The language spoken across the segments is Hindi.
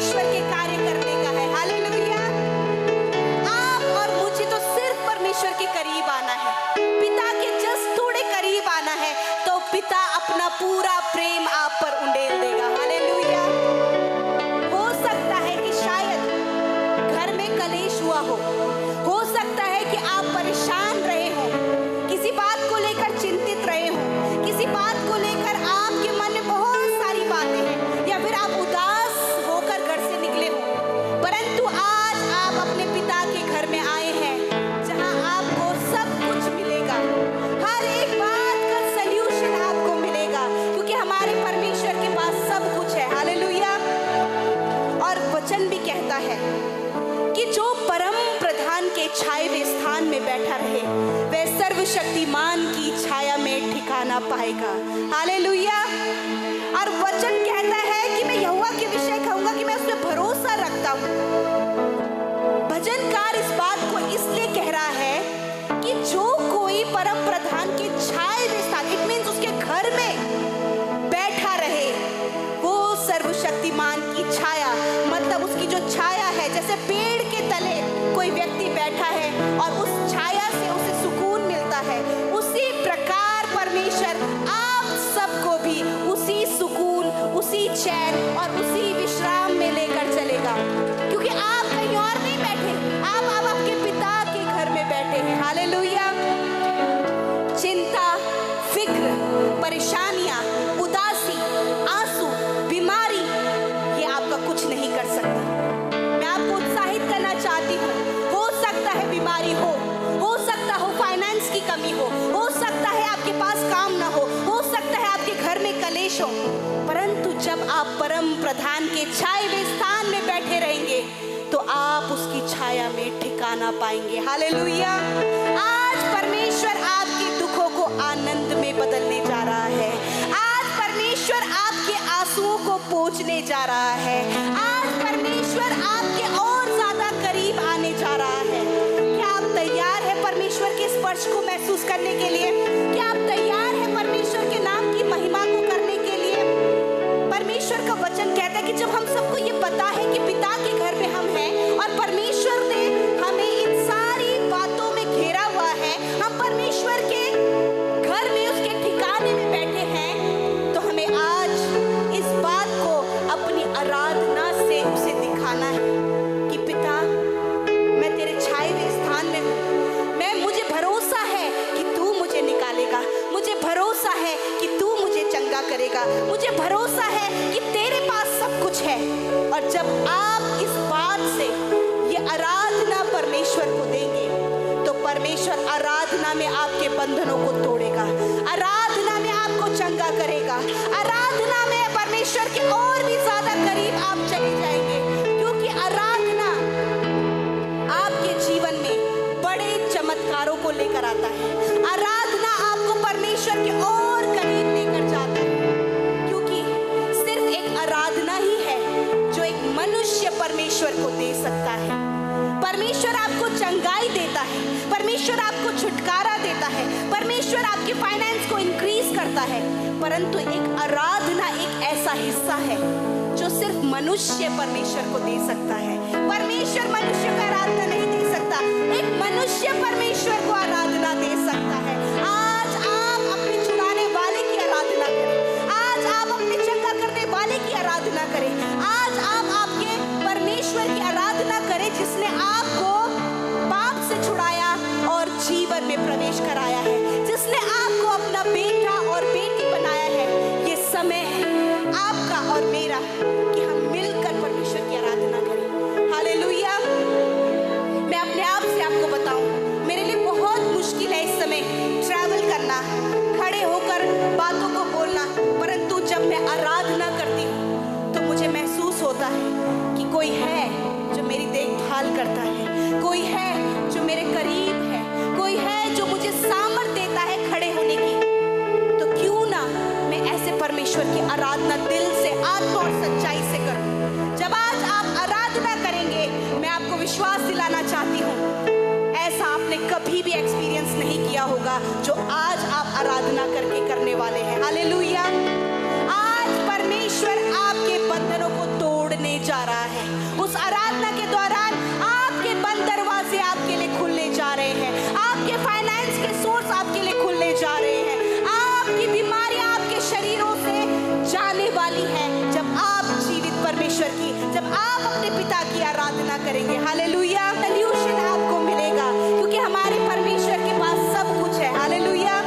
परमेश्वर के कार्य करने का है। हालेलुया। आप और मुझे तो सिर्फ परमेश्वर के करीब आना है, पिता के जस्ट थोड़े करीब आना है, तो पिता अपना पूरा प्रेम आप पर उंडेल देगा। हालेलुया। हो सकता है कि शायद घर में कलेश हुआ हो सकता है कि आप परेशान रहे हो, किसी बात को लेकर चिंतित रहे हो, किसी बात को लेकर आपके मन में बहुत सारी बातें हैं, या फिर आप उदास होकर घर से निकले हो। परंतु आज आप अपने पिता के घर में आए हैं, जहां आपको सब कुछ मिलेगा, हर एक बात का सल्यूशन आपको मिलेगा, क्योंकि हमारे परमेश्वर के पास सब कुछ है। हालेलुया। और वचन भी कहता है कि जो परम प्रधान के छाए हुए स्थान में बैठा रहे, वह सर्वशक्तिमान की छाया में ठिकाना पाएगा। हालेलुया। और वचन कहता है कि मैं यहोवा के विषय कहूंगा कि मैं उस पर भरोसा रखता हूं। भजनकार इस बात को इसलिए कह रहा है कि जो कोई परम प्रधान के छाए हुए स्थान, इट मीन्स उसके घर में बैठा रहे, वो सर्वशक्तिमान की छाया, मतलब उसकी जो छाया है, जैसे पेड़ के तले कोई व्यक्ति बैठा है और उस छाया से उसे सुकून मिलता है, उसी प्रकार परमेश्वर आप सबको भी उसी सुकून, उसी चैन और उसी विश्राम में लेकर चलेगा, क्योंकि आप कहीं और नहीं बैठे, आप आपके पिता के घर में बैठे हैं। हालेलुया। चिंता, फिक्र, परेशानियां, उदासी, आंसू, बीमारी, ये आपका कुछ नहीं कर सकती। मैं आपको उत्साहित करना चाहती हूँ, हो सकता है बीमारी हो सकता हो फाइनेंस की कमी हो सकता है आपके पास काम ना हो सकता है आपके घर में कलेश हो, परंतु जब आप परम प्रधान के छाए हुए स्थान में बैठे रहेंगे तो आप उसकी छाया में ठिकाना पाएंगे। हालेलुया। आज परमेश्वर आपके दुखों को आनंद में बदलने जा रहा है। आज परमेश्वर आपके आंसुओं को पोंछने जा रहा है। आज परमेश्वर आपके और ज्यादा करीब आने जा रहा है। क्या आप तैयार हैं परमेश्वर के स्पर्श को महसूस करने के लिए? क्या आप तैयार हैं परमेश्वर के नाम की महिमा को करने के लिए? परमेश्वर का वचन कहता है कि जब हम सबको ये पता है कि पिता के घर में हम हैं और परमेश्वर ने हमें इन सारी बातों में घेरा हुआ है, हम परमेश्वर के घर में उसके ठिकाने में बैठे हैं, तो हमें आज इस बात को अपनी आराधना से उसे दिखाना है कि पिता, मैं तेरे छाए हुए स्थान में हूँ, मुझे भरोसा है कि तू मुझे निकालेगा, मुझे भरोसा है कि तू मुझे चंगा करेगा, मुझे भरोसा है कि तेरे पास सब कुछ है। और जब आप इस बात से ये आराधना परमेश्वर को देंगे, तो परमेश्वर आराधना में आपके बंधनों को तोड़ेगा, आराधना में आपको चंगा करेगा, आराधना में परमेश्वर के और भी ज्यादा करीब आप चले जाएंगे, क्योंकि आराधना आपके जीवन में बड़े चमत्कारों को लेकर आता है। आराधना आपको परमेश्वर के और करीब लेकर जाता है, क्योंकि सिर्फ एक आराधना ही है जो एक मनुष्य परमेश्वर को दे सकता है। परमेश्वर आपको चंगाई देता है, परमेश्वर आपको छुटकारा देता है, परमेश्वर आपके फाइनेंस को इंक्रीज करता है, परंतु एक आराधना एक ऐसा हिस्सा है जो सिर्फ मनुष्य परमेश्वर को दे सकता है। परमेश्वर मनुष्य को आराधना नहीं दे सकता, एक मनुष्य परमेश्वर को आराधना दे सकता है। आज आप अपने छुड़ाने वाले की आराधना करें, आज आप अपने चंगा करने वाले की आराधना करें, आज आप आपके परमेश्वर की आराधना करें जिसने आपको पाप से छुड़ाया और जीवन में प्रवेश कराया है, जिसने आपको अपना बेटा और बेटी बनाया है। ये समय है आपका और मेरा कि हम मिलकर परमेश्वर की आराधना करें। हालेलुया। मैं अपने आप से आपको बताऊं, मेरे लिए बहुत मुश्किल है इस समय ट्रैवल करना, खड़े होकर बातों को बोलना, परंतु जब मैं आराधना करती हूँ तो मुझे महसूस होता है कि कोई है जो मेरी देखभाल करता है, कोई है जो मेरे करीब है, कोई है जो मुझे सामर्थ देता है खड़े होने की। तो क्यों ना मैं ऐसे परमेश्वर की आराधना दिल से, आत्मा और तोड़ने जा रहा है। उस आराधना के दौरान आपके बंद दरवाजे आपके लिए खुलने जा रहे हैं, आपके फाइनेंस के सोर्स आपके लिए खुलने जा रहे हैं, आपकी बीमारियां आपके शरीरों से जाने वाली है जब आप जीवित परमेश्वर की, जब आप अपने पिता की आराधना करेंगे। हालेलुया। सल्यूशन आपको मिलेगा क्योंकि हमारे परमेश्वर के पास सब कुछ है। हालेलुया।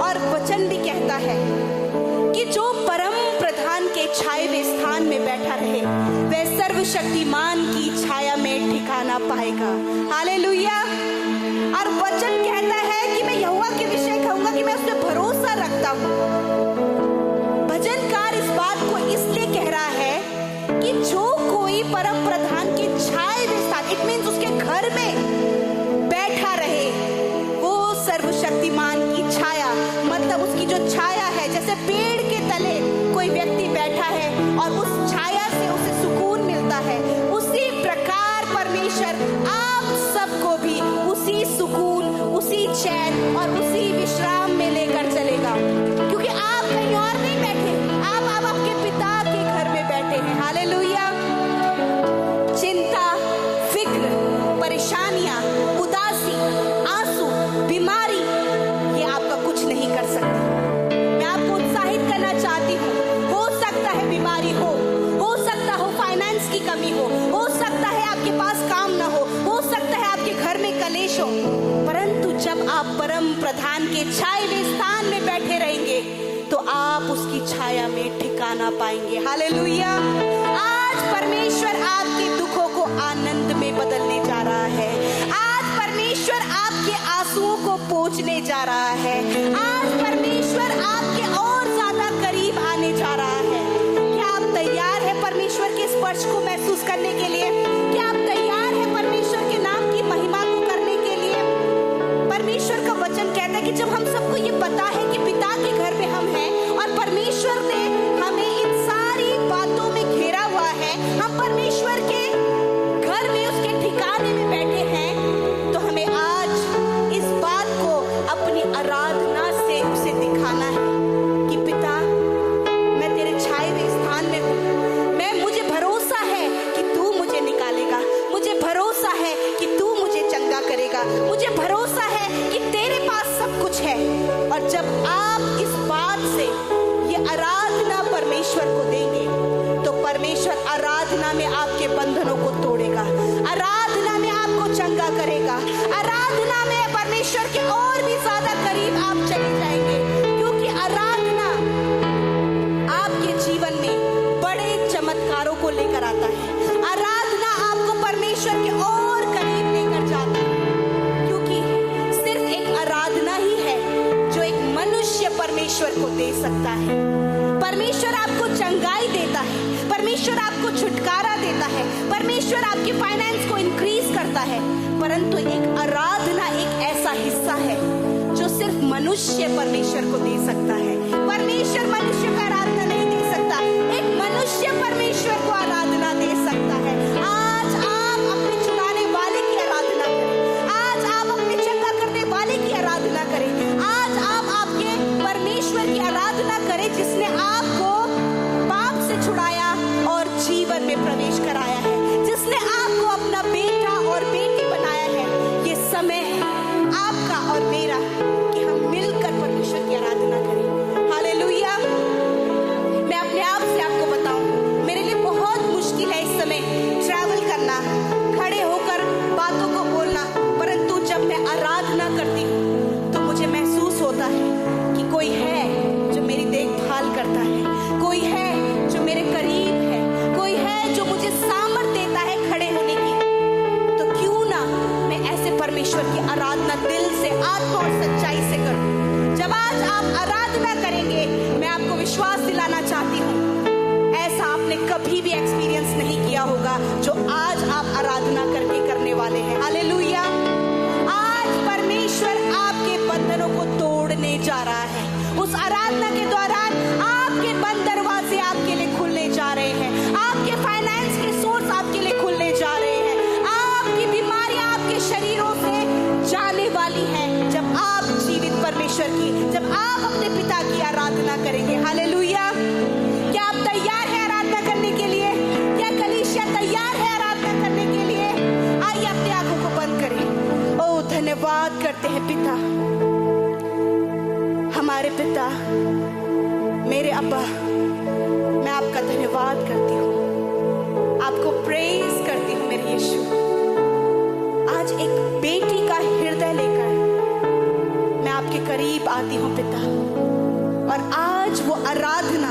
और वचन भी कहता है कि जो परम प्रधान के छाए हुए स्थान में बैठा रहे वह सर्वशक्तिमान की छाया में ठिकाना पाएगा। हालेलुया। और वचन कहता है कि मैं यहोवा के विषय कहूंगा कि मैं उस पर भरोसा रखता हूं। भजनकार इस बात को इसलिए कह रहा है कि जो कोई परम प्रधान के छाए हुए स्थान, इट मीन्स उसके घर में बैठा रहे, वो सर्वशक्तिमान की छाया, मतलब उसकी जो छाया है, जैसे पेड़ के तले कोई व्यक्ति बैठा है और उस छाया से उसे सुकून मिलता है, उसी प्रकार परमेश्वर आप सबको भी उसी सुकून, उसी चैन और उसी विश्राम में लेकर चलेगा। क्योंकि आप कहीं और नहीं बैठे, आप आपके पिता के घर में बैठे हैं। हालेलुया। चिंता, फिक्र, परेशानियां, उदासी, आंसू, बीमारी, ये आपका कुछ नहीं कर सकती। मैं आपको उत्साहित करना चाहती हूँ, हो सकता है बीमारी हो सकता हो फाइनेंस की कमी हो सकता है आपके पास काम ना हो सकता है आपके घर में कलेश हो, परंतु जब आप परम प्रधान के छाए हुए स्थान में बैठे रहेंगे तो आप उसकी छाया में ठिकाना पाएंगे। हालेलुया। आज परमेश्वर आपके दुखों को आनंद में बदलने जा रहा है। आज परमेश्वर आपके आंसुओं को पोंछने जा रहा है। आज परमेश्वर आपके और ज्यादा करीब आने जा रहा है। क्या आप तैयार हैं परमेश्वर के स्पर्श को महसूस करने के लिए? क्या आप तैयार हैं परमेश्वर के नाम की महिमा को करने के लिए? परमेश्वर का वचन कहता है कि जब हम सबको ये पता है कि पिता के घर में हम हैं और परमेश्वर ने हमें इन सारी बातों में घेरा हुआ है, हम परमेश्वर के घर में उसके ठिकाने में बैठे हैं, तो हमें आज इस बात को अपनी आराधना से उसे दिखाना है कि पिता, मैं तेरे छाए हुए स्थान में हूँ, मुझे भरोसा है कि तू मुझे निकालेगा, मुझे भरोसा है कि तू मुझे चंगा करेगा, मुझे भरोसा है कि तेरे पास सब कुछ है। और जब आप इस बात से ये आराधना परमेश्वर को देंगे तो परमेश्वर आराधना में आपके बंधनों को तोड़ेगा, आराधना में आपको चंगा करेगा, आराधना में परमेश्वर के और भी ज्यादा करीब आप चले जाएंगे, क्योंकि आराधना आपके जीवन में बड़े चमत्कारों को लेकर आता है। आराधना आपको परमेश्वर के और करीब लेकर जाता है, क्योंकि सिर्फ एक आराधना ही है जो एक मनुष्य परमेश्वर को दे सकता है। परमेश्वर आपको चंगाई देता है, परमेश्वर आपको छुटकारा देता है, परमेश्वर आपके फाइनेंस को इंक्रीज करता है, परंतु एक आराधना एक ऐसा हिस्सा है जो सिर्फ मनुष्य परमेश्वर को दे सकता है। परमेश्वर मनुष्य को आराधना नहीं दे सकता, एक मनुष्य परमेश्वर को आराधना दे सकता है। आज आप अपने छुड़ाने वाले की आराधना करें, आज आप अपने चंगा करने वाले की आराधना करें, आज आप आपके परमेश्वर की आराधना करें जिसने आपको पाप से छुड़ाया और जीवन में प्रवेश कराया है, जिसने आपको अपना बेटा और बेटी बनाया है। ये समय है आपका और मेरा कि हम मिलकर परमेश्वर की आराधना करें। हालेलुया। मैं अपने आप से आपको बताऊं, मेरे लिए बहुत मुश्किल है इस समय ट्रैवल करना, खड़े होकर बातों को बोलना, परंतु जब मैं आराधना करती हूँ तो मुझे महसूस होता है कि कोई है जो मेरी देखभाल करता है, कोई है जो मेरे करीब है, कोई है जो मुझे सामर्थ देता है खड़े होने की। तो क्यों ना मैं ऐसे परमेश्वर की आराधना दिल से, आत्मा और सच्चाई से करूं। जब आज आप आराधना करेंगे, मैं आपको विश्वास दिलाना चाहती हूँ, ऐसा आपने कभी भी एक्सपीरियंस नहीं किया होगा जो आज आप आराधना करके करने वाले हैं। हालेलुया। आज परमेश्वर आपके बंधनों को तोड़ने जा रहा है। उस आराधना के दौरान आपके बंद दरवाजे आपके लिए खुलने जा रहे हैं, आपके फाइनेंस के सोर्स आपके लिए खुलने जा रहे हैं, आपकी बीमारियां आपके शरीरों से जाने वाली हैं जब आप जीवित परमेश्वर की, जब आप अपने पिता की आराधना करेंगे। हालेलुया। क्या आप तैयार हैं आराधना करने के लिए? आती हूँ पिता, और आज वो आराधना